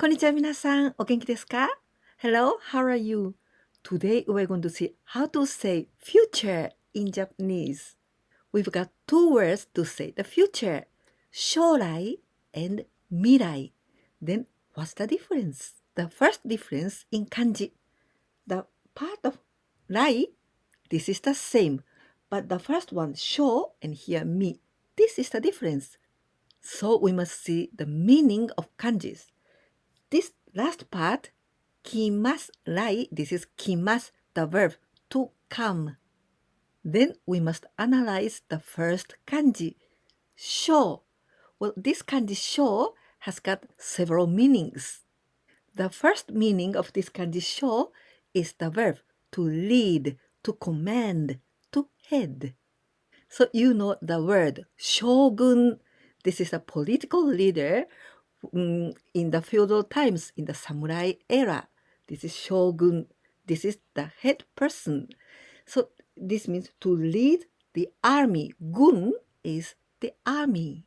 こんにちは皆さん、お元気ですか? Hello, how are you? Today we're going to see how to say future in Japanese. We've got two words to say the future, 将来 and 未来. Then what's the difference? The first difference in kanji. The part of 来, this is the same, but the first one, 将 and here み, this is the difference. So we must see the meaning of kanjis. This last part, 来ます 来, this is 来ます the verb to come. Then we must analyze the first kanji, 将. Well, this kanji 将 has got several meanings. The first meaning of this kanji 将 is the verb to lead, to command, to head. So you know the word 将軍. This is a political leader in the feudal times, in the samurai era. This is shogun. This is the head person. So this means to lead the army. Gun is the army.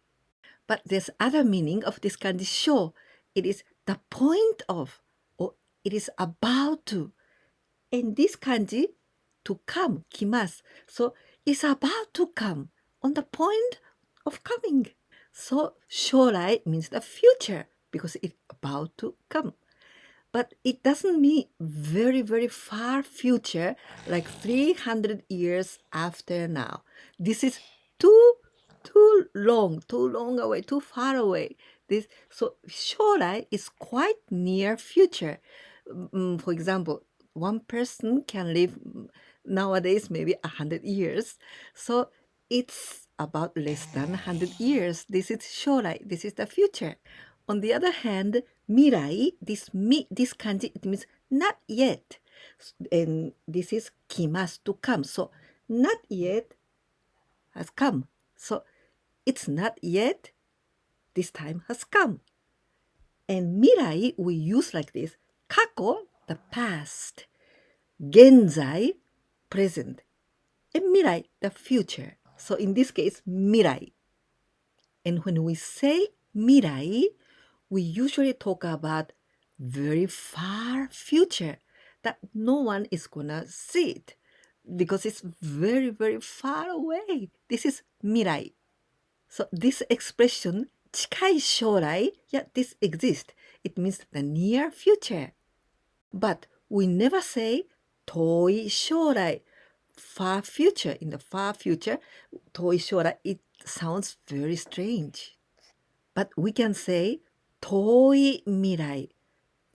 But there's other meaning of this kanji 将. It is the point of, or it is about to. And this kanji, to come, 来ます. So it's about to come, on the point of coming. So 将来 means the future because it's about to come. But it doesn't mean very, very far future, like 300 years after now. This is too long away, too far away. So 将来 is quite near future. For example, one person can live nowadays maybe 100 years. So it's about less than 100 years. This is 将来. This is the future. On the other hand, 未来, this kanji, it means not yet. And this is 来ます to come. So not yet has come. So it's not yet. This time has come. And 未来 we use like this. 過去, the past. 現在, present. And 未来, the future. So in this case, 未来. And when we say 未来, we usually talk about very far future that no one is gonna see it because it's very, very far away. This is 未来. So this expression, 近い将来, yeah, this exists. It means the near future. But we never say 遠い将来, far future. In the far future, 遠い将来, it sounds very strange. But we can say 遠い未来.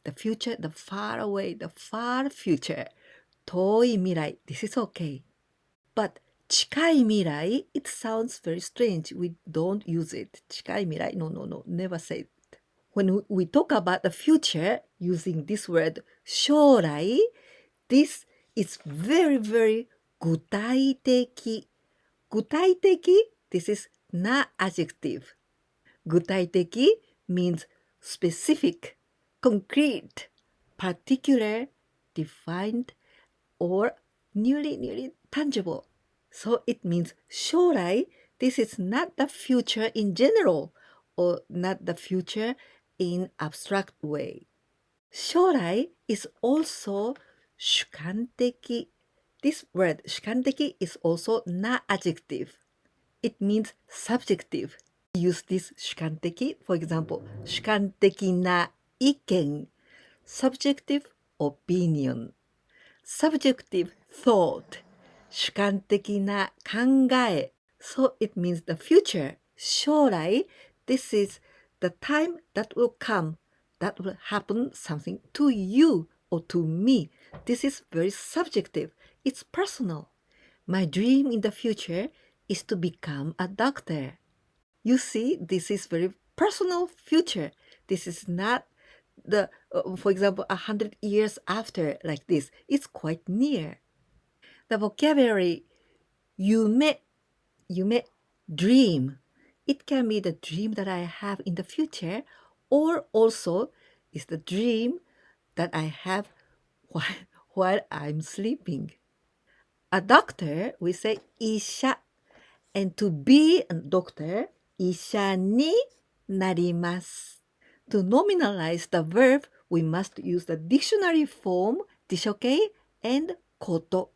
The future, the far away, the far future. 遠い未来. This is okay. But 近い未来, it sounds very strange. We don't use it. 近い未来, no, never say it. When we talk about the future using this word 将来, this is very, very 具体的. 具体的, this is not adjective. 具体的 means specific, concrete, particular, defined, or nearly tangible. So it means 将来, this is not the future in general or not the future in abstract way. 将来 is also 主観的. This word 主観的 is also not adjective. It means subjective. Use this 主観的, for example, 主観的な意見, subjective opinion, subjective thought, 主観的な考え. So it means the future, 将来, this is the time that will come, that will happen something to you or to me. This is very subjective. It's personal. My dream in the future is to become a doctor. You see, this is very personal future. This is not the, for example, 100 years after like this. It's quite near. The vocabulary 夢, dream. It can be the dream that I have in the future, or also is the dream that I have while I'm sleeping. A doctor, we say 医者. And to be a doctor, 医者になります. To nominalize the verb, we must use the dictionary form でしょけ and こと。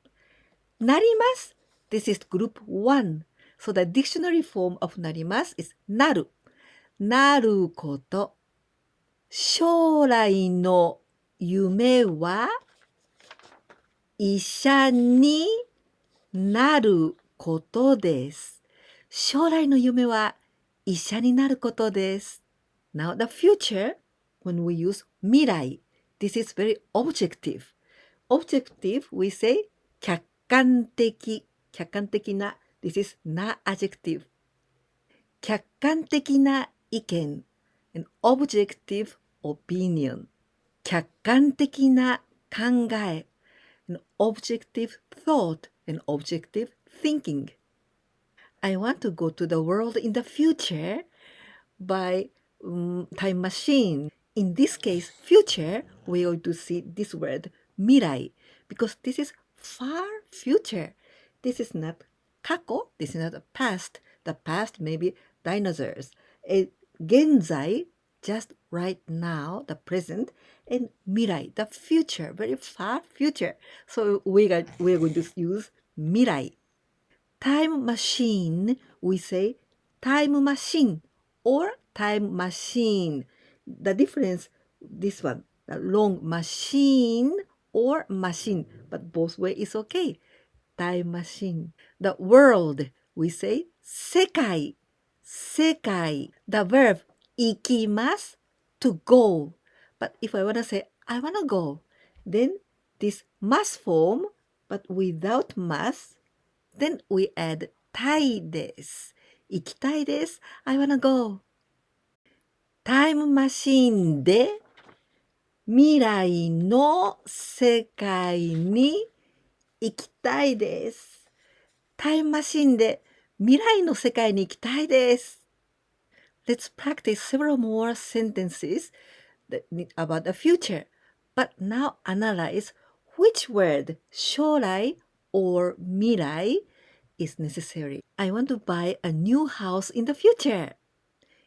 なります。This is group 1. So the dictionary form of なります is なる。なること。将来の夢は医者になることです。将来の夢は医者になることです。Now the future, when we use 未来, this is very objective. Objective, we say 客観的。客観的な this is not adjective. 客観的な意見 an objective opinion. 客観的な考え an objective thought, an objective thinking. I want to go to the world in the future by time machine. In this case, future, we are going to see this word 未来 because this is far future. This is not 過去 this is not the past. The past may be dinosaurs. 現在 just right now, the present, and 未来 the future, very far future. So we are going to use 未来. Time machine, we say time machine or time machine. The difference, this one, the long machine or machine, but both way is okay. Time machine. The world, we say 世界。世界。The verb 行きます to go. But if I want to say I want to go, then this must form, but without must, then we add たいです。行きたいです。I wanna go. タイムマシンで未来の世界に行きたいです。タイムマシンで未来の世界に行きたいです。Let's practice several more sentences about the future. But now analyze which word 将来 or 未来 is necessary. I want to buy a new house in the future.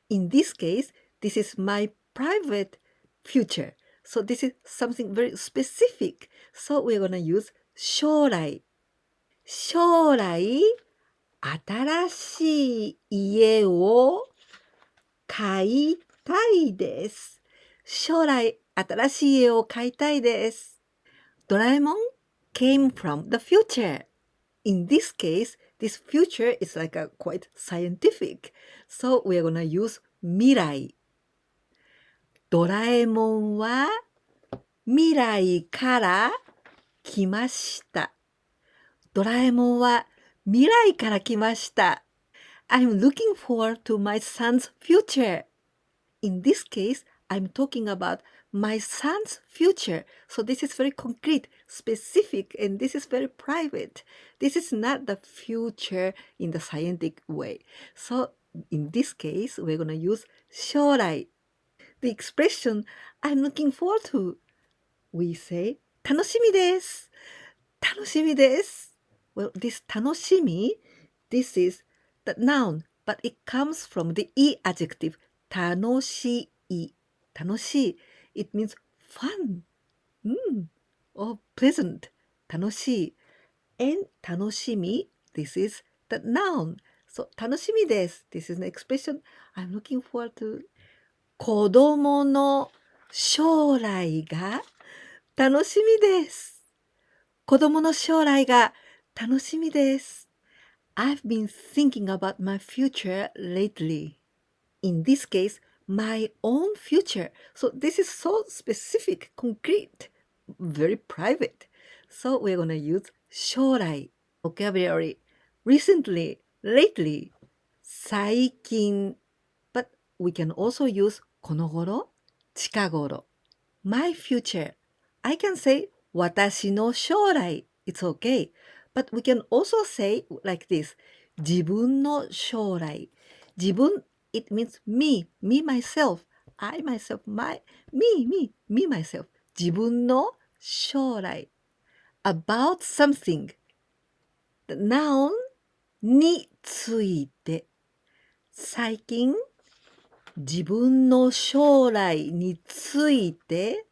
In this case, this is my private future. So this is something very specific. So we're going to use 将来。将来、新しい家を買いたいです。将来、新しい家を買いたいです。ドラえもん came from the future. In this case, this future is like a quite scientific. So we are going to use 未来。ドラえもんは未来から来ました。ドラえもんは未来から来ました。I'm looking forward to my son's future. In this case, I'm talking about my son's future. So this is very concrete, specific, and this is very private. This is not the future in the scientific way. So in this case, we're going to use 将来。The expression I'm looking forward to, we say 楽しみです。楽しみです。Well, this 楽しみ, this is the noun, but it comes from the e adjective 楽しい。楽しい。It means fun. Or pleasant. 楽しい。And 楽しみ, this is the noun. So 楽しみです。This is an expression I'm looking forward to. 子供の将来が楽しみです。子供の将来が楽しみです。I've been thinking about my future lately. In this case, my own future. So this is so specific, concrete, very private. So we're going to use 将来 vocabulary. Recently, lately, 最近. But we can also use この頃、近頃。My future. I can say 私の将来。It's okay. But we can also say like this. 自分の将来。自分 it means me, myself. I myself, me, myself. 自分の将来。about something. The noun について。最近、自分の将来について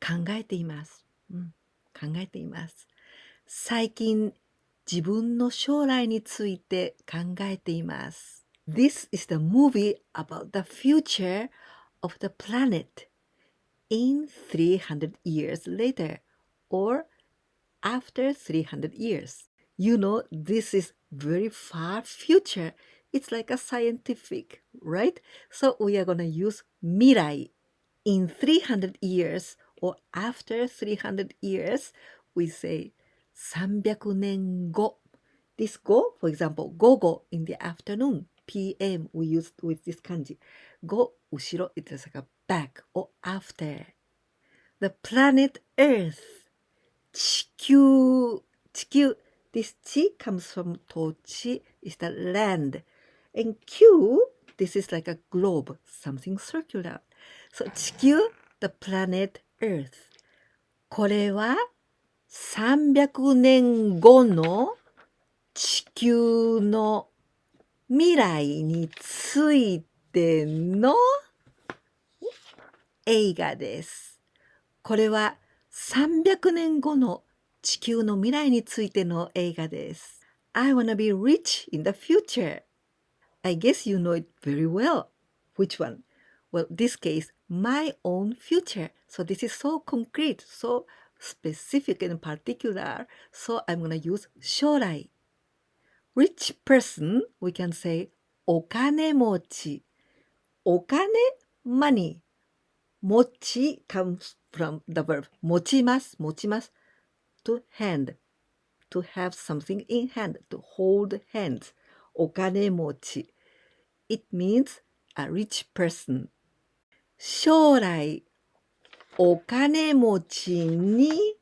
考えています。考えています。最近、自分の将来について考えています。This is the movie about the future of the planet in 300 years later or after 300 years. You know, this is very far future. It's like a scientific, right? So we are going to use Mirai. In 300 years or after 300 years, we say 300年後. This go, for example, 午後 in the afternoon, PM, we use with this kanji. 後、後ろ, it's like a back or after. The planet Earth, 地球, this chi comes from 土地, is the land. And Q, this is like a globe, something circular. So 地球 the planet Earth. これは300年後の地球の未来についての映画です。これは300年後の地球の未来についての映画です。I wanna be rich in the future. I guess you know it very well. Which one? Well, this case, my own future. So this is so concrete, so specific and particular. So I'm going to use 将来. Rich person, we can say お金持ち. お金 money. 持ち comes from the verb 持ちます to hand. To have something in hand, to hold hands. お金持ち. It means a rich person. 将来お金持ちに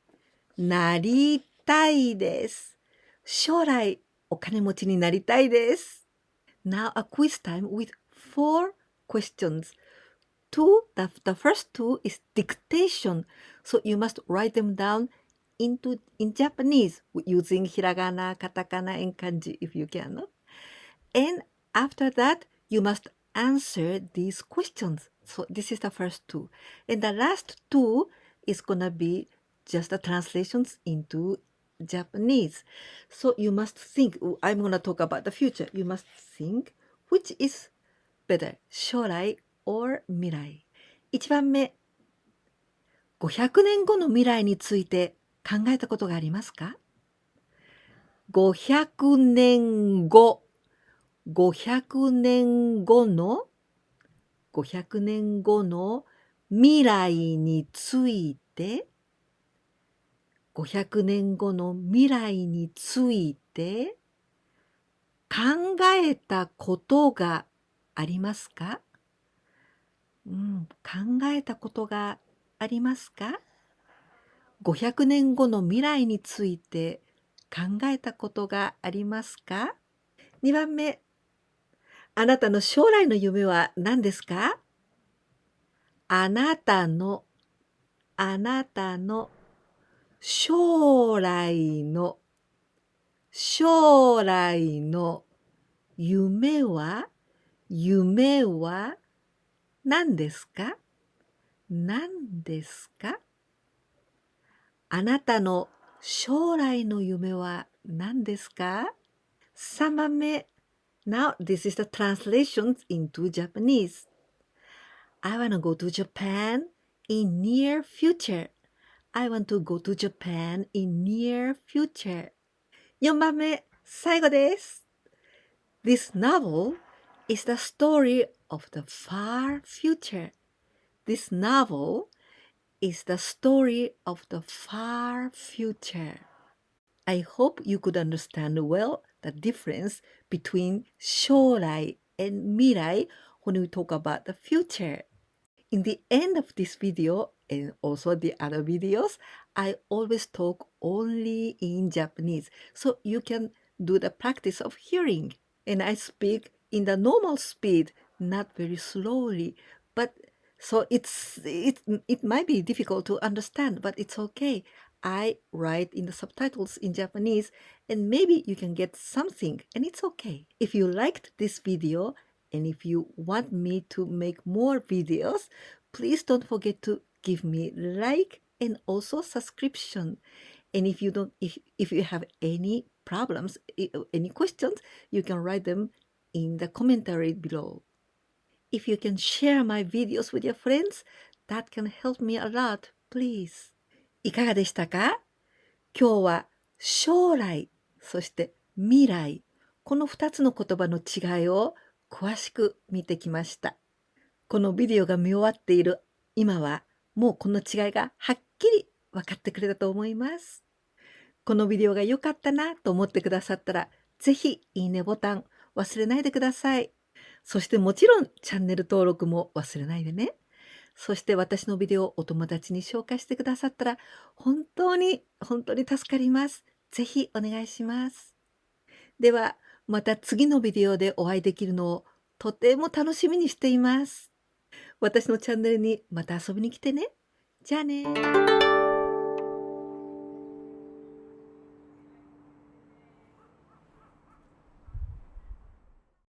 なりたいです。将来お金持ちになりたいです。Now a quiz time with 4 questions. The first two is dictation. So you must write them down in Japanese using hiragana, katakana, and kanji if you can. And after that, you must answer these questions. So this is the first two. And the last two is going to be just the translations into Japanese. So you must think, I'm going to talk about the future. You must think which is better, 将来 or 未来。1番目、500年後の未来について考えたことがありますか？ 500年後。500年後の未来について500年後の未来について考えたことがありますか？考えたことがありますか？ 500 年後の未来について考えたことがありますか？ 2 番目、あなたの将来の夢は何ですか？あなたの将来の夢は何ですか？何ですか？あなたの将来の夢は何ですか？ 3 番目。Now, this is the translations into Japanese. I want to go to Japan in near future. I want to go to Japan in near future. 4番目、最後です。This novel is the story of the far future. This novel is the story of the far future. I hope you could understand well the difference between 将来 and 未来 when we talk about the future. In the end of this video and also the other videos, I always talk only in Japanese, so you can do the practice of hearing. And I speak in the normal speed, not very slowly, but so it might be difficult to understand, but it's okay. I write in the subtitles in Japanese, and maybe you can get something, and it's okay. If you liked this video And if you want me to make more videos, please don't forget to give me like and also subscription. And if you have any problems, any questions, you can write them in the commentary below. If you can share my videos with your friends, that can help me a lot, please. いかがでしたか？今日は将来、そして未来、この2つの言葉の違いを詳しく見てきました。このビデオが見終わっている今は、もうこの違いがはっきり分かってくれたと思います。このビデオが良かったなと思ってくださったら、ぜひいいねボタン忘れないでください。そしてもちろんチャンネル登録も忘れないでね。そして私のビデオをお友達に紹介してくださったら本当に助かります。ぜひお願いします。ではまた次のビデオでお会いできるのをとても楽しみにしています。私のチャンネルにまた遊びに来てね。じゃあね。